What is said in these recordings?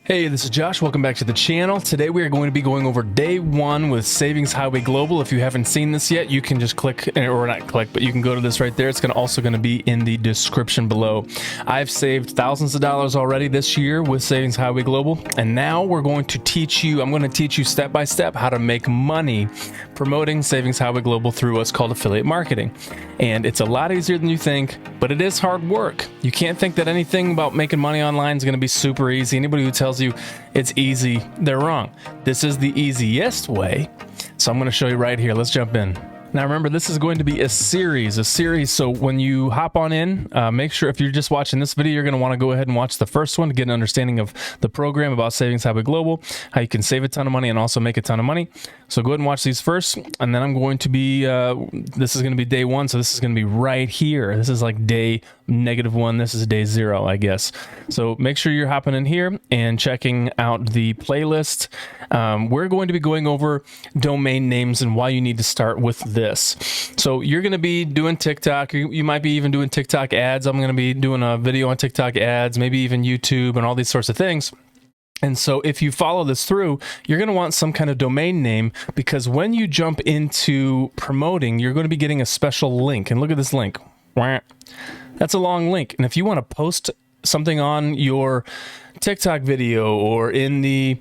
Hey, this is Josh. Welcome back to the channel. Today we are going to be going over day one with Savings Highway Global. If you haven't seen this yet, you can just click, or not click, but you can go to this right there. It's also going to be in the description below. I've saved thousands of dollars already this year with Savings Highway Global, and now we're going to teach you, I'm going to teach you step by step how to make money promoting Savings Highway Global through what's called affiliate marketing. And it's a lot easier than you think, but it is hard work. You can't think that anything about making money online is going to be super easy. Anybody who tells you it's easy, they're wrong. This is the easiest way. So I'm going to show you right here. Let's jump in. Now remember, this is going to be a series. So when you hop on in, make sure if you're just watching this video, you're going to want to go ahead and watch the first one to get an understanding of the program about Savings Highway Global, how you can save a ton of money and also make a ton of money. So go ahead and watch these first, and then I'm going to be, this is going to be day one, so this is going to be right here. This is like day -1. This is day 0, I guess. So make sure you're hopping in here and checking out the playlist. We're going to be going over domain names and why you need to start with this. So you're going to be doing TikTok. You might be even doing TikTok ads. I'm going to be doing a video on TikTok ads, maybe even YouTube and all these sorts of things. And so if you follow this through, you're going to want some kind of domain name, because when you jump into promoting, you're going to be getting a special link. And look at this link. That's a long link. And if you want to post something on your TikTok video or in the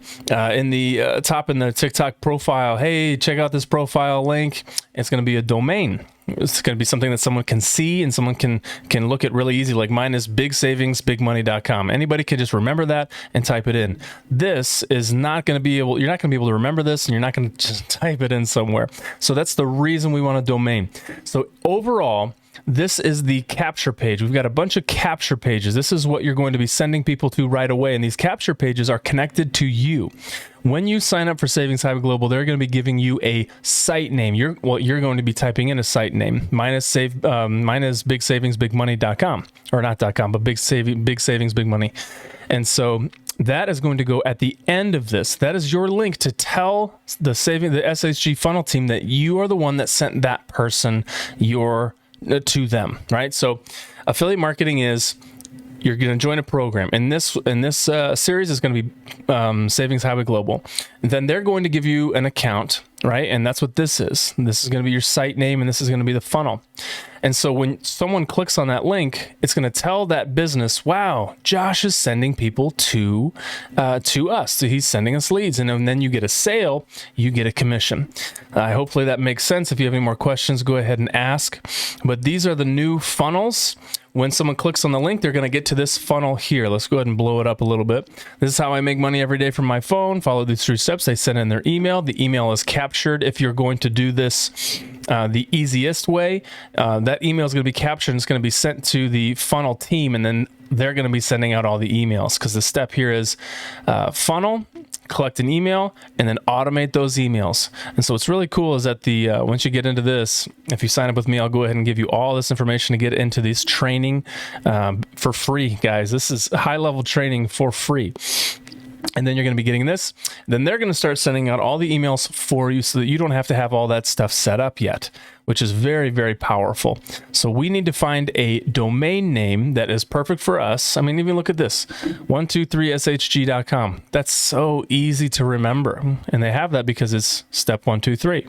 top in the TikTok profile, hey, check out this profile link, it's going to be a domain. It's going to be something that someone can see and someone can look at really easy. Like mine is bigsavingsbigmoney.com. Anybody can just remember that and type it in. This is not going to be able, you're not going to be able to remember this, and you're not going to just type it in somewhere. So that's the reason we want a domain. So overall, this is the capture page. We've got a bunch of capture pages. This is what you're going to be sending people to right away. And these capture pages are connected to you. When you sign up for Savings Highway Global, they're going to be giving you a site name. You're going to be typing in a site name. Mine is bigsavingsbigmoney.com, or not .com, but big savings, big money. And so that is going to go at the end of this. That is your link to tell the SHG funnel team that you are the one that sent that person to them, right? So affiliate marketing is, you're going to join a program. In this series is going to be Savings Highway Global. And then they're going to give you an account, right? And that's what this is. This is going to be your site name, and this is going to be the funnel. And so when someone clicks on that link, it's going to tell that business, wow, Josh is sending people to us. So he's sending us leads. And then you get a sale, you get a commission. Hopefully that makes sense. If you have any more questions, go ahead and ask. But these are the new funnels. When someone clicks on the link, they're going to get to this funnel here. Let's go ahead and blow it up a little bit. This is how I make money every day from my phone. Follow these 3 steps. They send in their email. The email is captured. If you're going to do this the easiest way, that email is going to be captured and it's going to be sent to the funnel team, and then they're going to be sending out all the emails, because the step here is funnel, collect an email, and then automate those emails. And so what's really cool is that once you get into this, if you sign up with me, I'll go ahead and give you all this information to get into this training for free, guys. This is high-level training for free. And then you're going to be getting this. Then they're going to start sending out all the emails for you so that you don't have to have all that stuff set up yet, which is very, very powerful. So we need to find a domain name that is perfect for us. I mean, even look at this, 123shg.com. That's so easy to remember. And they have that because it's step 1, 2, 3.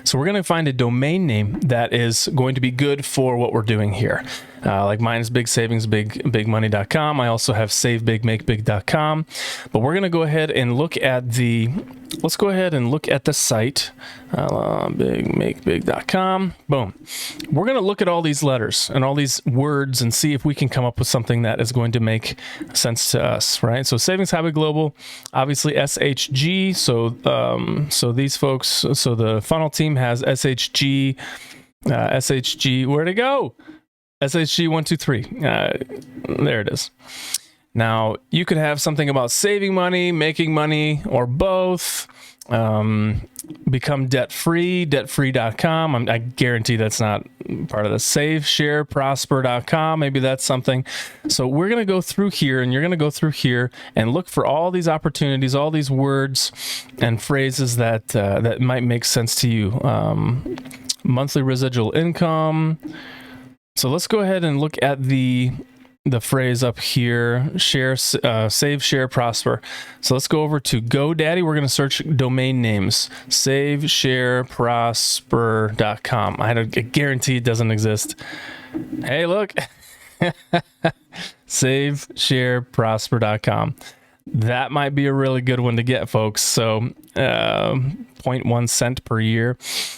So we're going to find a domain name that is going to be good for what we're doing here. Like mine is bigsavingsbigmoney.com. I also have savebigmakebig.com. But we're going to go ahead and look at the site, bigmakebig.com. Boom. We're going to look at all these letters and all these words and see if we can come up with something that is going to make sense to us, right? So Savings Highway Global, obviously SHG. So these folks, so the funnel team has SHG, where'd it go? SHG 1, 2, 3. There it is. Now, you could have something about saving money, making money, or both. Become debt-free, debtfree.com. I guarantee that's not part of the SaveShareProsper.com. Maybe that's something. So we're going to go through here, and you're going to go through here and look for all these opportunities, all these words and phrases that that might make sense to you. Monthly residual income. So let's go ahead and look at the the phrase up here, share, save, share, prosper. So let's go over to GoDaddy. We're going to search domain names, saveshareprosper.com. I guarantee it doesn't exist. Hey, look, saveshareprosper.com. That might be a really good one to get, folks. So 0.1 cent per year.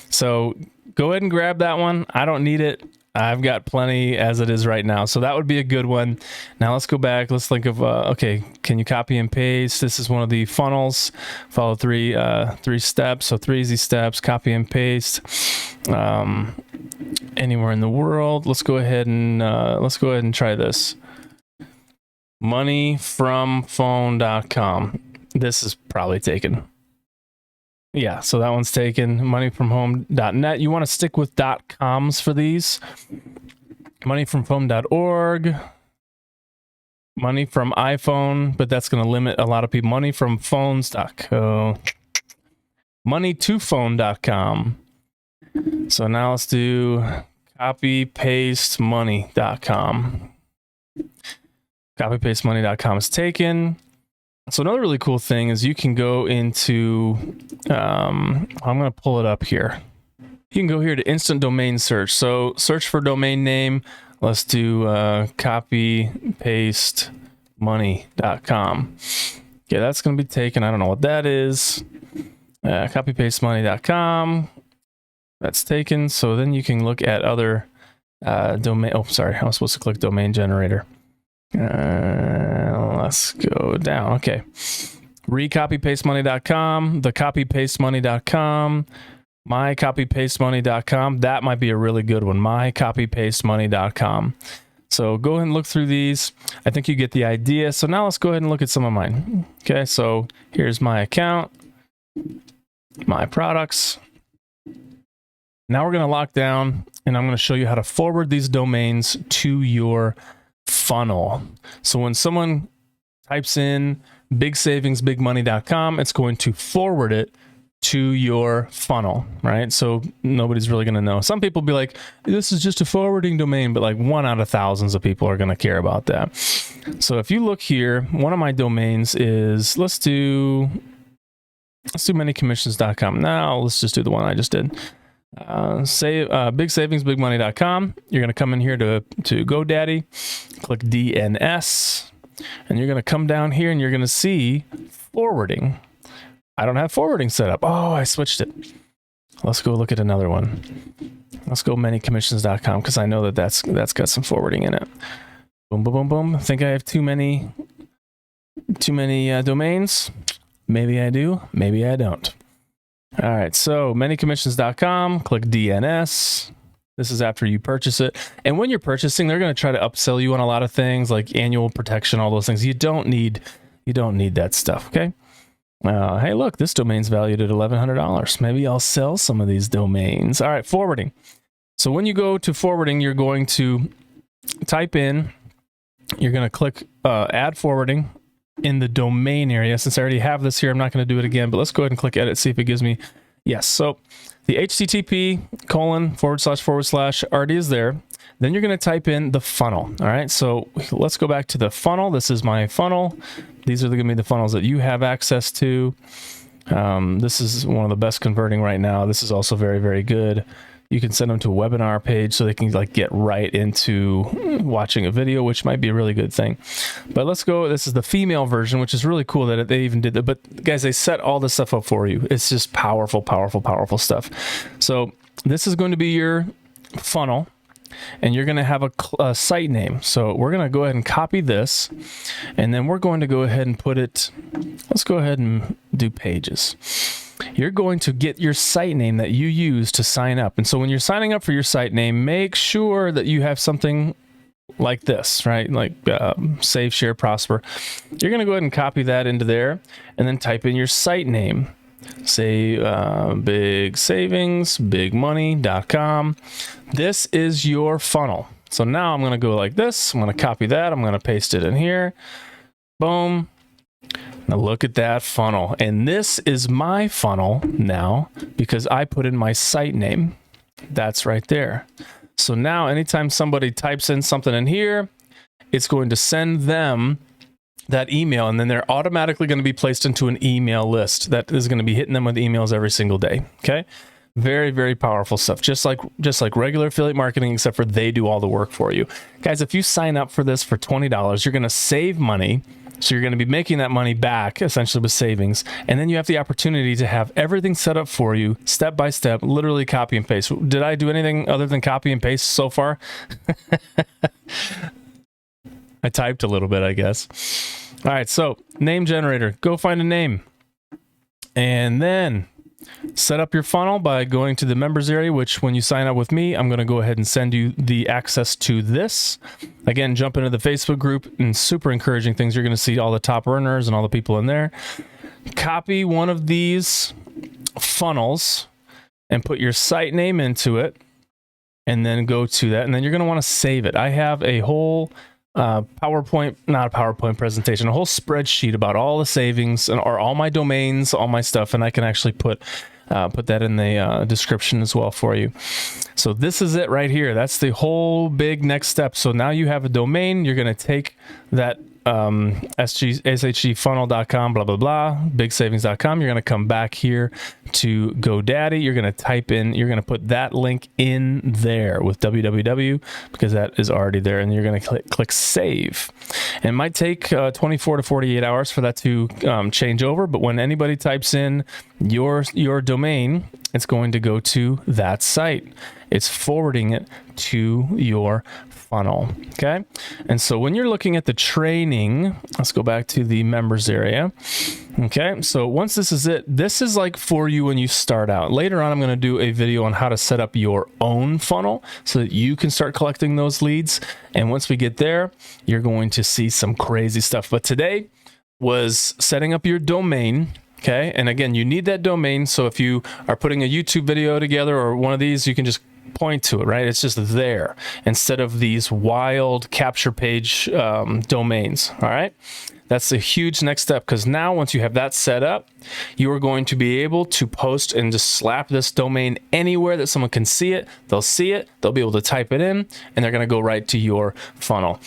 So go ahead and grab that one. I don't need it. I've got plenty as it is right now. So that would be a good one. Now let's go back. Let's think of, okay, can you copy and paste? This is one of the funnels. Follow three steps. So 3 easy steps, copy and paste. Anywhere in the world. Let's go ahead and try this. Moneyfromphone.com. This is probably taken. Yeah, so that one's taken. Moneyfromhome.net. You want to stick with .coms for these. Moneyfromphone.org. Money from iPhone, but that's going to limit a lot of people. Moneyfromphones.co. Moneytophone.com. So now let's do copypastemoney.com. Copypastemoney.com is taken. So another really cool thing is you can go into, I'm going to pull it up here. You can go here to instant domain search. So search for domain name. Let's do copypastemoney.com. Okay, that's going to be taken. I don't know what that is. Copypastemoney.com. That's taken. So then you can look at other domain. Oh, sorry. I was supposed to click domain generator. Let's go down. Okay. Recopypastemoney.com, the copypastemoney.com, mycopypastemoney.com. That might be a really good one. Mycopypastemoney.com. So go ahead and look through these. I think you get the idea. So now let's go ahead and look at some of mine. Okay. So here's my account, my products. Now we're going to lock down and I'm going to show you how to forward these domains to your funnel. So when someone types in bigsavingsbigmoney.com, it's going to forward it to your funnel, right? So nobody's really going to know. Some people be like, this is just a forwarding domain, but like 1 out of thousands of people are going to care about that. So if you look here, one of my domains is, let's do manycommissions.com. Now let's just do the one I just did. Bigsavingsbigmoney.com. You're going to come in here to GoDaddy, click DNS, and you're going to come down here and you're going to see forwarding. I don't have forwarding set up. Oh, I switched it. Let's go look at another one. Let's go manycommissions.com because I know that's got some forwarding in it. Boom, boom, boom, boom. I think I have too many domains. Maybe I do. Maybe I don't. All right, so manycommissions.com, click DNS. This is after you purchase it. And when you're purchasing, they're going to try to upsell you on a lot of things like annual protection, all those things. You don't need that stuff, okay? Hey, look, this domain's valued at $1,100. Maybe I'll sell some of these domains. All right, forwarding. So when you go to forwarding, you're going to type in, you're going to click add forwarding in the domain area. Since I already have this here, I'm not going to do it again, but let's go ahead and click edit, see if it gives me, yes. So the http:// already is there. Then you're going to type in the funnel. All right. So let's go back to the funnel. This is my funnel. These are going to be the funnels that you have access to. This is one of the best converting right now. This is also very, very good. You can send them to a webinar page so they can like get right into watching a video, which might be a really good thing. But let's go. This is the female version, which is really cool that they even did that. But guys, they set all this stuff up for you. It's just powerful, powerful, powerful stuff. So this is going to be your funnel, and you're going to have a site name. So we're going to go ahead and copy this, and then we're going to go ahead and put it. Let's go ahead and do pages. You're going to get your site name that you use to sign up. And so when you're signing up for your site name, make sure that you have something like this, right? Like Save, Share, Prosper. You're going to go ahead and copy that into there and then type in your site name. Say bigsavingsbigmoney.com. This is your funnel. So now I'm going to go like this. I'm going to copy that. I'm going to paste it in here. Boom. Now look at that funnel. And this is my funnel now because I put in my site name. That's right there. So now anytime somebody types in something in here, it's going to send them that email, and then they're automatically going to be placed into an email list that is going to be hitting them with emails every single day. Okay. Very, very powerful stuff. Just like regular affiliate marketing, except for they do all the work for you. Guys, if you sign up for this for $20, you're going to save money. So you're going to be making that money back essentially with savings. And then you have the opportunity to have everything set up for you step by step, literally copy and paste. Did I do anything other than copy and paste so far? I typed a little bit, I guess. All right. So name generator, go find a name and then set up your funnel by going to the members area, which when you sign up with me, I'm going to go ahead and send you the access to this. Again, jump into the Facebook group and super encouraging things. You're going to see all the top earners and all the people in there. Copy one of these funnels and put your site name into it and then go to that. And then you're going to want to save it. I have a whole PowerPoint, not a PowerPoint presentation, a whole spreadsheet about all the savings and or all my domains, all my stuff, and I can actually put that in the description as well for you. So this is it right here. That's the whole big next step. So now you have a domain. You're going to take that shgfunnel.com, blah, blah, blah, bigsavings.com. You're going to come back here to GoDaddy. You're going to type in, you're going to put that link in there with www because that is already there. And you're going to click save. And it might take 24 to 48 hours for that to change over. But when anybody types in your domain, it's going to go to that site. It's forwarding it to your funnel. Okay. And so when you're looking at the training, let's go back to the members area. Okay. So once this is it, this is like for you when you start out. Later on, I'm going to do a video on how to set up your own funnel so that you can start collecting those leads. And once we get there, you're going to see some crazy stuff. But today was setting up your domain. Okay. And again, you need that domain. So if you are putting a YouTube video together or one of these, you can just point to it, right? It's just there instead of these wild capture page domains. All right. That's a huge next step because now once you have that set up, you are going to be able to post and just slap this domain anywhere that someone can see it. They'll see it. They'll be able to type it in and they're going to go right to your funnel.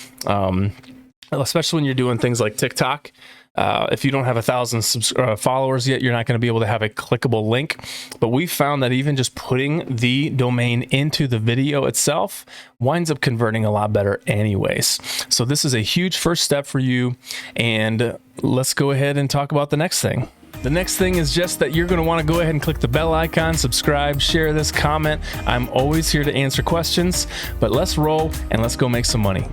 Especially when you're doing things like TikTok. If you don't have 1,000 followers yet, you're not going to be able to have a clickable link. But we found that even just putting the domain into the video itself winds up converting a lot better anyways. So this is a huge first step for you. And let's go ahead and talk about the next thing. The next thing is just that you're going to want to go ahead and click the bell icon, subscribe, share this, comment. I'm always here to answer questions, but let's roll and let's go make some money.